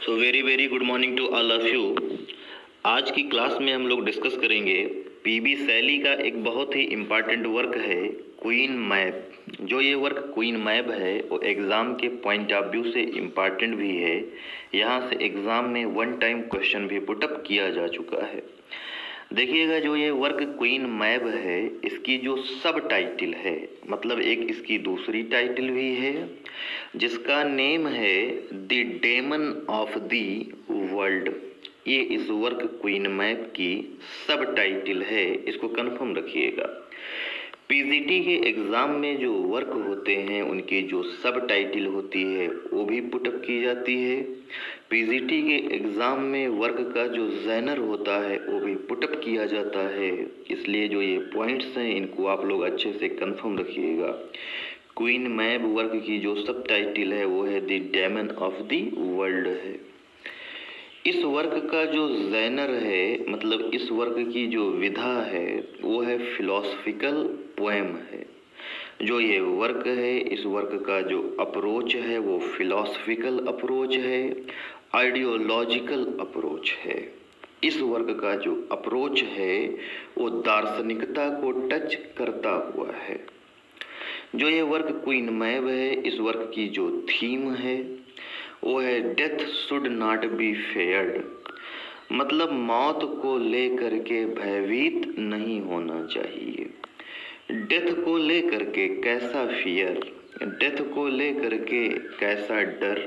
So very good morning to all of you. आज की class में हम लोग डिस्कस करेंगे पीबी शैली का एक बहुत ही इम्पॉर्टेंट वर्क है क्वीन मैप। जो ये वर्क क्वीन मैप है वो एग्ज़ाम के पॉइंट ऑफ व्यू से इम्पॉर्टेंट भी है। यहाँ से एग्ज़ाम में वन टाइम क्वेश्चन भी पुटअप किया जा चुका है। देखिएगा, जो ये वर्क क्वीन मैप है इसकी जो सब टाइटल है, मतलब एक इसकी दूसरी टाइटल भी है जिसका नेम है the demon of the world. ये इस वर्क क्वीन मैप की सब टाइटल है, इसको कंफर्म रखिएगा। पीजीटी के एग्ज़ाम में जो वर्क होते हैं उनकी जो सब टाइटल होती है वो भी पुटअप की जाती है। पीजीटी के एग्ज़ाम में वर्क का जो जैनर होता है वो भी पुटअप किया जाता है। इसलिए जो ये पॉइंट्स हैं इनको आप लोग अच्छे से कंफर्म रखिएगा। क्वीन मैप वर्क की जो सब टाइटल है वो है the demon of the world है। इस वर्क का जो जैनर है, मतलब इस वर्क की जो विधा है वो है फिलोसफिकल पोएम है। जो ये वर्क है, इस वर्क का जो अप्रोच है वो फिलोसफिकल अप्रोच है, आइडियोलॉजिकल अप्रोच है। इस वर्क का जो अप्रोच है वो दार्शनिकता को टच करता हुआ है। जो ये वर्क क्वीन मैप है, इस वर्क की जो थीम है वो है डेथ शुड नॉट बी फेयर्ड, मतलब मौत को लेकर के भयभीत नहीं होना चाहिए। डेथ को लेकर के कैसा फियर, डेथ को लेकर के कैसा डर,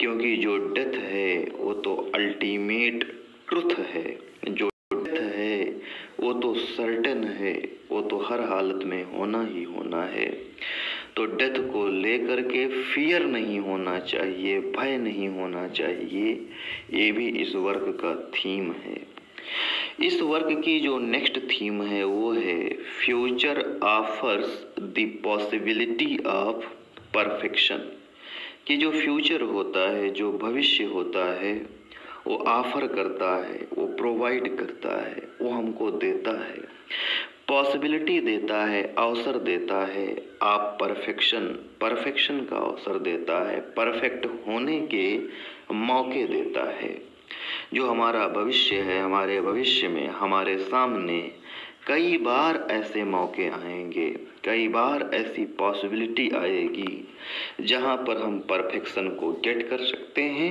क्योंकि जो डेथ है वो तो अल्टीमेट ट्रुथ है। जो डेथ है वो तो सर्टेन है, वो तो हर हालत में होना ही होना है। तो डेथ को लेकर के फियर नहीं होना चाहिए, भय नहीं होना चाहिए। ये भी इस वर्क का थीम है। इस वर्क की जो नेक्स्ट थीम है वो है future offers the possibility of perfection. कि जो फ्यूचर होता है, जो भविष्य होता है वो ऑफर करता है, वो प्रोवाइड करता है, वो हमको देता है, पॉसिबिलिटी देता है, अवसर देता है। आप परफेक्शन का अवसर देता है, परफेक्ट होने के मौके देता है। जो हमारा भविष्य है, हमारे भविष्य में हमारे सामने कई बार ऐसे मौके आएंगे, कई बार ऐसी पॉसिबिलिटी आएगी जहाँ पर हम परफेक्शन को गेट कर सकते हैं,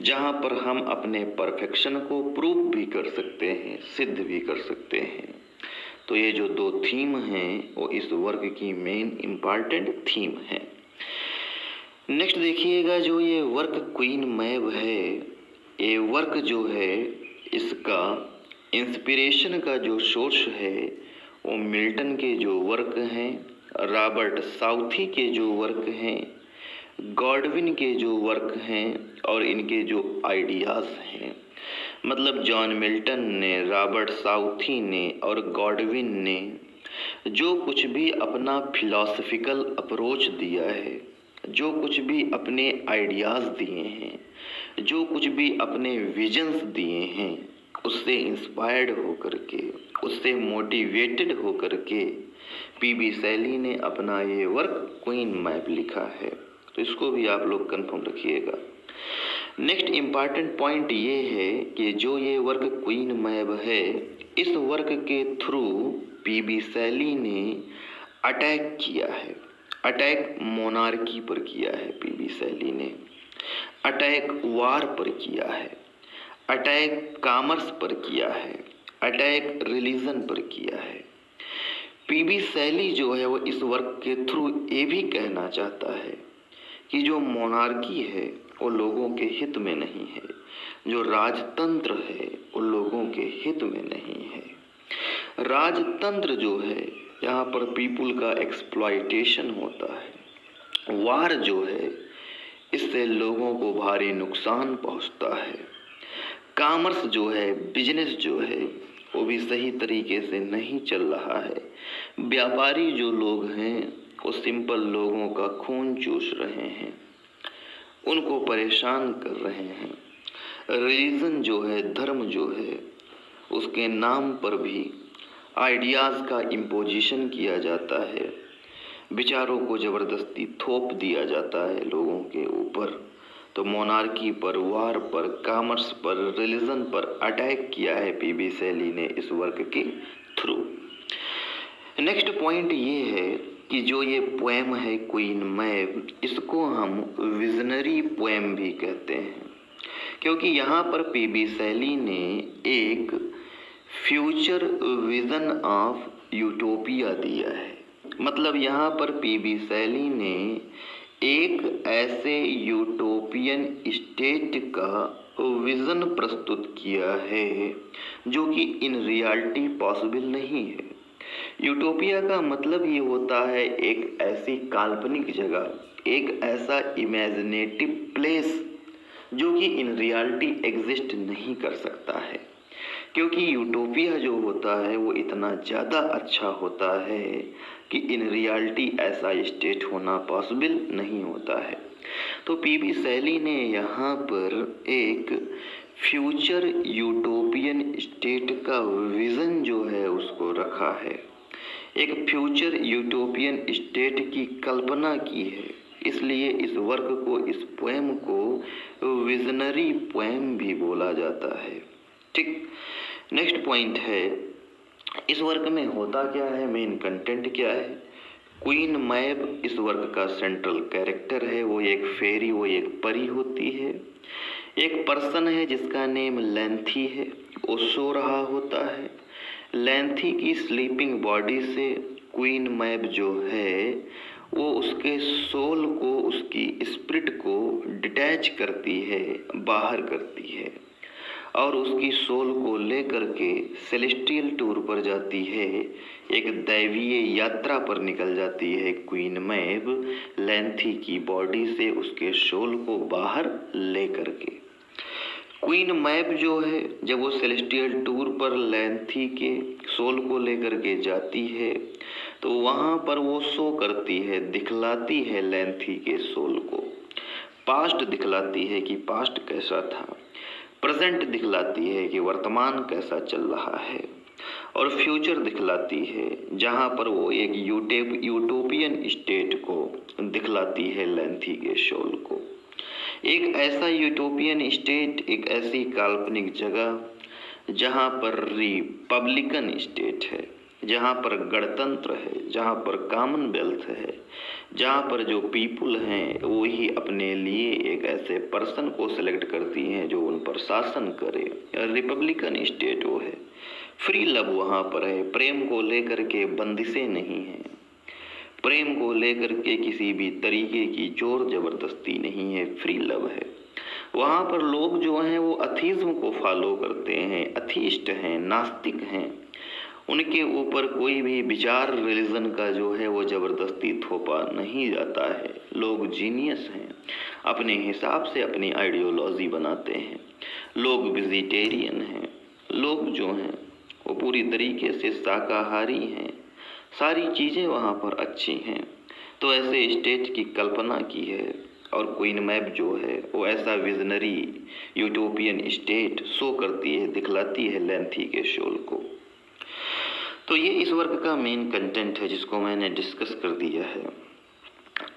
जहाँ पर हम अपने परफेक्शन को प्रूव भी कर सकते हैं, सिद्ध भी कर सकते हैं। तो ये जो दो थीम हैं वो इस वर्क की मेन इम्पॉर्टेंट थीम है। नेक्स्ट देखिएगा, जो ये वर्क क्वीन मैप है, ये वर्क जो है इसका इंस्पिरेशन का जो सोर्स है वो मिल्टन के जो वर्क हैं, रॉबर्ट साउथी के जो वर्क हैं, गॉडविन के जो वर्क हैं और इनके जो आइडियाज़ हैं। मतलब जॉन मिल्टन ने, रॉबर्ट साउथी ने और गॉडविन ने जो कुछ भी अपना फिलॉसफिकल अप्रोच दिया है, जो कुछ भी अपने आइडियाज़ दिए हैं, जो कुछ भी अपने विजन्स दिए हैं, उससे इंस्पायर्ड होकर के, उससे मोटिवेटेड होकर के पीबी शैली ने अपना ये वर्क क्वीन मैप लिखा है। तो इसको भी आप लोग कंफर्म रखिएगा। नेक्स्ट इम्पॉर्टेंट पॉइंट ये है कि जो ये वर्क क्वीन मैप है, इस वर्क के थ्रू पीबी शैली ने अटैक किया है। अटैक मोनार्की पर किया है पीबी शैली ने, अटैक वार पर किया है, अटैक कॉमर्स पर किया है, अटैक रिलीजन पर किया है। पीबी शैली जो है वो इस वर्क के थ्रू ये भी कहना चाहता है कि जो मोनार्की है वो लोगों के हित में नहीं है, जो राजतंत्र है वो लोगों के हित में नहीं है। राजतंत्र जो है यहाँ पर पीपुल का एक्सप्लॉयटेशन होता है। वार जो है इससे लोगों को भारी नुकसान पहुँचता है। कॉमर्स जो है, बिजनेस जो है वो भी सही तरीके से नहीं चल रहा है। व्यापारी जो लोग हैं वो सिंपल लोगों का खून चूस रहे हैं, उनको परेशान कर रहे हैं। रिलीजन जो है, धर्म जो है, उसके नाम पर भी आइडियाज़ का इम्पोजिशन किया जाता है, विचारों को ज़बरदस्ती थोप दिया जाता है लोगों के ऊपर। तो मोनार्की पर, वार पर, कॉमर्स पर, रिलीजन पर अटैक किया है पीबी शैली ने इस वर्क के थ्रू। नेक्स्ट पॉइंट ये है कि जो ये पोएम है क्वीन मैब, इसको हम विजनरी पोएम भी कहते हैं, क्योंकि यहाँ पर पीबी शैली ने एक फ्यूचर विजन ऑफ यूटोपिया दिया है। मतलब यहाँ पर पीबी शैली ने एक ऐसे यूटोपियन स्टेट का विजन प्रस्तुत किया है जो कि इन रियलिटी पॉसिबल नहीं है। यूटोपिया का मतलब ये होता है एक ऐसी काल्पनिक जगह, एक ऐसा इमेजिनेटिव प्लेस जो कि इन रियलिटी एग्जिस्ट नहीं कर सकता है, क्योंकि यूटोपिया जो होता है वो इतना ज़्यादा अच्छा होता है कि इन रियलिटी ऐसा स्टेट होना पॉसिबल नहीं होता है। तो पीबी शैली ने यहाँ पर एक फ्यूचर यूटोपियन स्टेट का विज़न जो है उसको रखा है, एक फ्यूचर यूटोपियन स्टेट की कल्पना की है, इसलिए इस वर्क को, इस पोएम को विजनरी पोएम भी बोला जाता है। ठीक, नेक्स्ट पॉइंट है इस वर्क में होता क्या है, मेन कंटेंट क्या है। क्वीन मैब इस वर्क का सेंट्रल कैरेक्टर है, वो एक फेरी, वो एक परी होती है। एक पर्सन है जिसका नेम लेंथी है, वो सो रहा होता है। लेंथी की स्लीपिंग बॉडी से क्वीन मैब जो है वो उसके सोल को, उसकी स्पिरिट को डिटैच करती है, बाहर करती है, और उसकी सोल को लेकर के सेलेस्टियल टूर पर जाती है, एक दैवीय यात्रा पर निकल जाती है क्वीन मैब, लेंथी की बॉडी से उसके सोल को बाहर लेकर के। क्वीन मैब जो है जब वो सेलेस्टियल टूर पर लेंथी के सोल को लेकर के जाती है तो वहाँ पर वो शो करती है, दिखलाती है लेंथी के सोल को। पास्ट दिखलाती है कि पास्ट कैसा था, प्रेजेंट दिखलाती है कि वर्तमान कैसा चल रहा है, और फ्यूचर दिखलाती है जहाँ पर वो एक यूटोपियन स्टेट को दिखलाती है लेंथी के सोल को। एक ऐसा यूटोपियन स्टेट, एक ऐसी काल्पनिक जगह जहाँ पर रिपब्लिकन स्टेट है, जहाँ पर गणतंत्र है, जहाँ पर कॉमनवेल्थ है, जहाँ पर जो पीपुल हैं वो ही अपने लिए एक ऐसे पर्सन को सिलेक्ट करती हैं जो उन पर शासन करे। रिपब्लिकन स्टेट वो है। फ्री लव वहाँ पर है, प्रेम को लेकर के बंदिशें नहीं हैं, प्रेम को लेकर के किसी भी तरीके की जोर जबरदस्ती नहीं है, फ्री लव है। वहाँ पर लोग जो हैं वो अथीज्म को फॉलो करते हैं, अथीस्ट हैं, नास्तिक हैं, उनके ऊपर कोई भी विचार रिलीजन का जो है वो ज़बरदस्ती थोपा नहीं जाता है। लोग जीनियस हैं, अपने हिसाब से अपनी आइडियोलॉजी बनाते हैं। लोग वेजिटेरियन हैं, लोग जो हैं वो पूरी तरीके से शाकाहारी हैं, सारी चीज़ें वहाँ पर अच्छी हैं। तो ऐसे स्टेट की कल्पना की है और क्वीन मैब जो है वो ऐसा विजनरी यूटोपियन स्टेट शो करती है, दिखलाती है लेंथी के सोल को। तो ये इस वर्क का मेन कंटेंट है जिसको मैंने डिस्कस कर दिया है।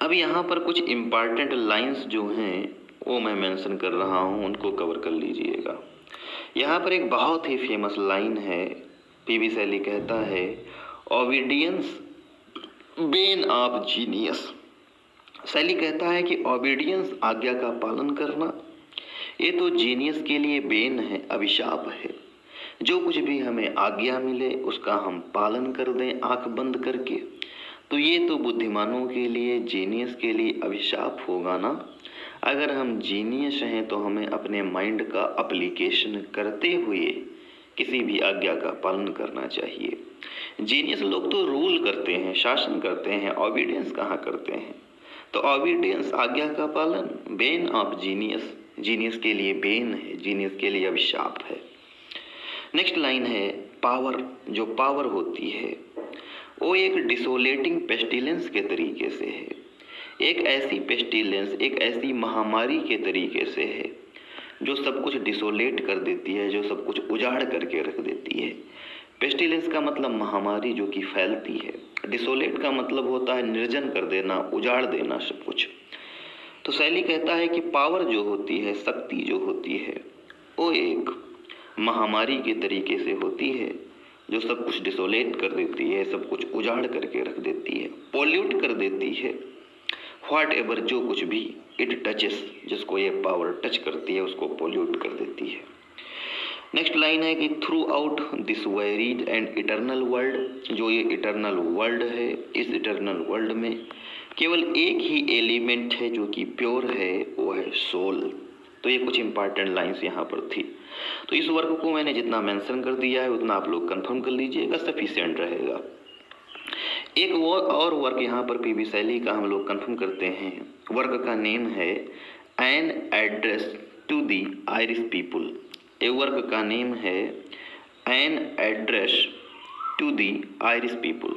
अब यहाँ पर कुछ इम्पॉर्टेंट लाइंस जो हैं वो मैं मेंशन कर रहा हूँ, उनको कवर कर लीजिएगा। यहाँ पर एक बहुत ही फेमस लाइन है, पीबी शैली कहता है, ओबीडियंस बेन ऑफ जीनियस। शैली कहता है कि ओबीडियंस, आज्ञा का पालन करना, ये तो जीनियस के लिए बेन है, अभिशाप है। जो कुछ भी हमें आज्ञा मिले उसका हम पालन कर दें आंख बंद करके, तो ये तो बुद्धिमानों के लिए, जीनियस के लिए अभिशाप होगा ना। अगर हम जीनियस हैं तो हमें अपने माइंड का एप्लीकेशन करते हुए किसी भी आज्ञा का पालन करना चाहिए। जीनियस लोग तो रूल करते हैं, शासन करते हैं, ओबीडियंस कहाँ करते हैं। तो ओबीडियंस, आज्ञा का पालन, बेन ऑफ जीनियस, जीनियस के लिए बेन है, जीनियस के लिए अभिशाप है। नेक्स्ट लाइन है, पावर, जो पावर होती है वो एक डिसोलेटिंग पेस्टिलेंस के तरीके से है, एक ऐसी पेस्टिलेंस, एक ऐसी महामारी के तरीके से है जो सब कुछ डिसोलेट कर देती है, जो सब कुछ उजाड़ करके रख देती है। पेस्टिलेंस का मतलब महामारी जो कि फैलती है, डिसोलेट का मतलब होता है निर्जन कर देना, उजाड़ देना सब कुछ। तो सैली कहता है कि पावर जो होती है, शक्ति जो होती है, वो एक महामारी के तरीके से होती है जो सब कुछ डिसोलेट कर देती है, सब कुछ उजाड़ करके रख देती है, पॉल्यूट कर देती है। व्हाट एवर, जो कुछ भी इट टचेस, जिसको ये पावर टच करती है उसको पॉल्यूट कर देती है। नेक्स्ट लाइन है कि through out this varied and eternal world, जो ये इटर्नल वर्ल्ड है, इस इटर्नल वर्ल्ड में केवल एक ही एलिमेंट है जो कि प्योर है, वो है सोल। तो ये कुछ इंपॉर्टेंट लाइंस यहाँ पर थी। तो इस वर्क को मैंने जितना मेंशन कर दिया है उतना आप लोग कंफर्म कर लीजिएगा, सफिशिएंट रहेगा। एक वो और वर्क यहाँ पर पीबी सैली का हम लोग कंफर्म करते हैं। वर्क का नेम है an address to the Irish people. A work का नेम है an address to the Irish people.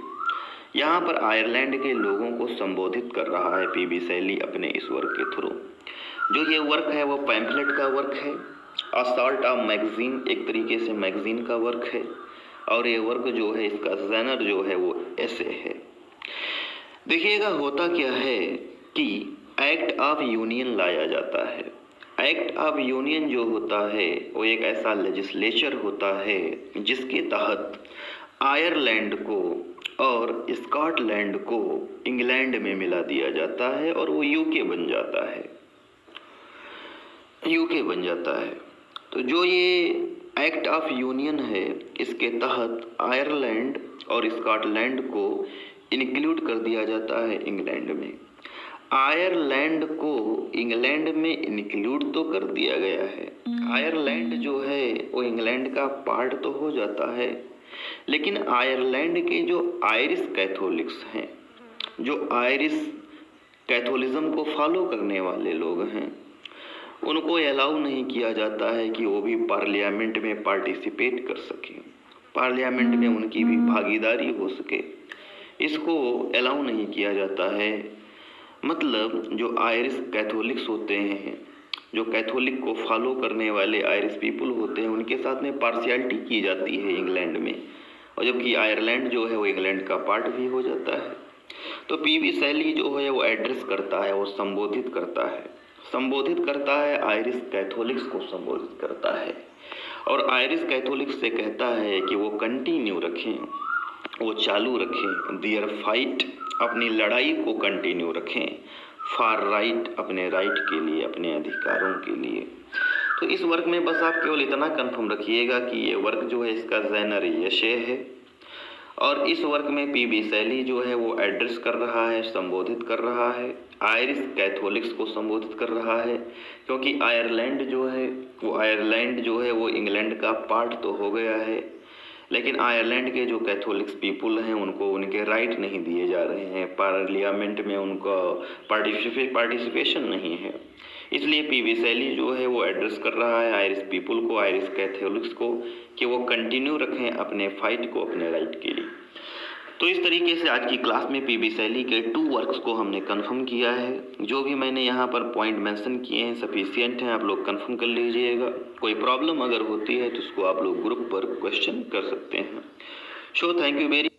यहाँ पर आयरलैंड के लोगों को संबोधित कर रहा है पीबी सैली अपने इस वर्क के थ्रू। जो ये वर्क है वो पैम्फलेट का वर्क है, असॉल्ट ऑफ मैगजीन, एक तरीके से मैगजीन का वर्क है। और ये वर्क जो है, इसका जेनर जो है वो ऐसे है। देखिएगा होता क्या है कि एक्ट ऑफ यूनियन लाया जाता है। एक्ट ऑफ यूनियन जो होता है वो एक ऐसा लेजिस्लेचर होता है जिसके तहत आयरलैंड को और स्कॉटलैंड को इंग्लैंड में मिला दिया जाता है और वो यूके बन जाता है, यूके बन जाता है। तो जो ये एक्ट ऑफ यूनियन है, इसके तहत आयरलैंड और स्कॉटलैंड को इंक्लूड कर दिया जाता है इंग्लैंड में। आयरलैंड को इंग्लैंड में इंक्लूड तो कर दिया गया है। आयरलैंड जो है वो इंग्लैंड का पार्ट तो हो जाता है, लेकिन आयरलैंड के जो आयरिश कैथोलिक्स हैं, जो आयरिश कैथोलिज्म को फॉलो करने वाले लोग हैं, उनको अलाउ नहीं किया जाता है कि वो भी पार्लियामेंट में पार्टिसिपेट कर सकें, पार्लियामेंट में उनकी भी भागीदारी हो सके। इसको अलाउ नहीं किया जाता है। मतलब जो आयरिश कैथोलिक्स होते हैं, जो कैथोलिक को फॉलो करने वाले आयरिश पीपल होते हैं, उनके साथ में पार्शियलिटी की जाती है इंग्लैंड में, और जबकि आयरलैंड जो है वो इंग्लैंड का पार्ट भी हो जाता है। तो पीबी सैली जो है वो एड्रेस करता है, वो संबोधित करता है आयरिश कैथोलिक्स को संबोधित करता है, और आयरिश कैथोलिक्स से कहता है कि वो कंटिन्यू रखें, वो चालू रखें दियर फाइट, अपनी लड़ाई को कंटिन्यू रखें फॉर राइट, अपने राइट के लिए, अपने अधिकारों के लिए। तो इस वर्क में बस आप केवल इतना कंफर्म रखिएगा कि ये वर्क जो है इसका जेनर यशे है, और इस वर्क में पीबी सैली जो है वो एड्रेस कर रहा है, संबोधित कर रहा है, आयरिश कैथोलिक्स को संबोधित कर रहा है, क्योंकि आयरलैंड जो है वो इंग्लैंड का पार्ट तो हो गया है, लेकिन आयरलैंड के जो कैथोलिक्स पीपुल हैं उनको उनके राइट नहीं दिए जा रहे हैं, पार्लियामेंट में उनका पार्टिसिपेशन नहीं है। इसलिए पीबी सैली जो है वो एड्रेस कर रहा है आयरिश पीपुल को, आयरिश कैथोलिक्स को, कि वो कंटिन्यू रखें अपने फाइट को, अपने राइट के लिए। तो इस तरीके से आज की क्लास में पीबी सैली के 2 वर्क्स को हमने कंफर्म किया है। जो भी मैंने यहाँ पर पॉइंट मेंशन किए हैं सफिशिएंट हैं, आप लोग कंफर्म कर लीजिएगा। कोई प्रॉब्लम अगर होती है तो उसको आप लोग ग्रुप पर क्वेश्चन कर सकते हैं। So thank you very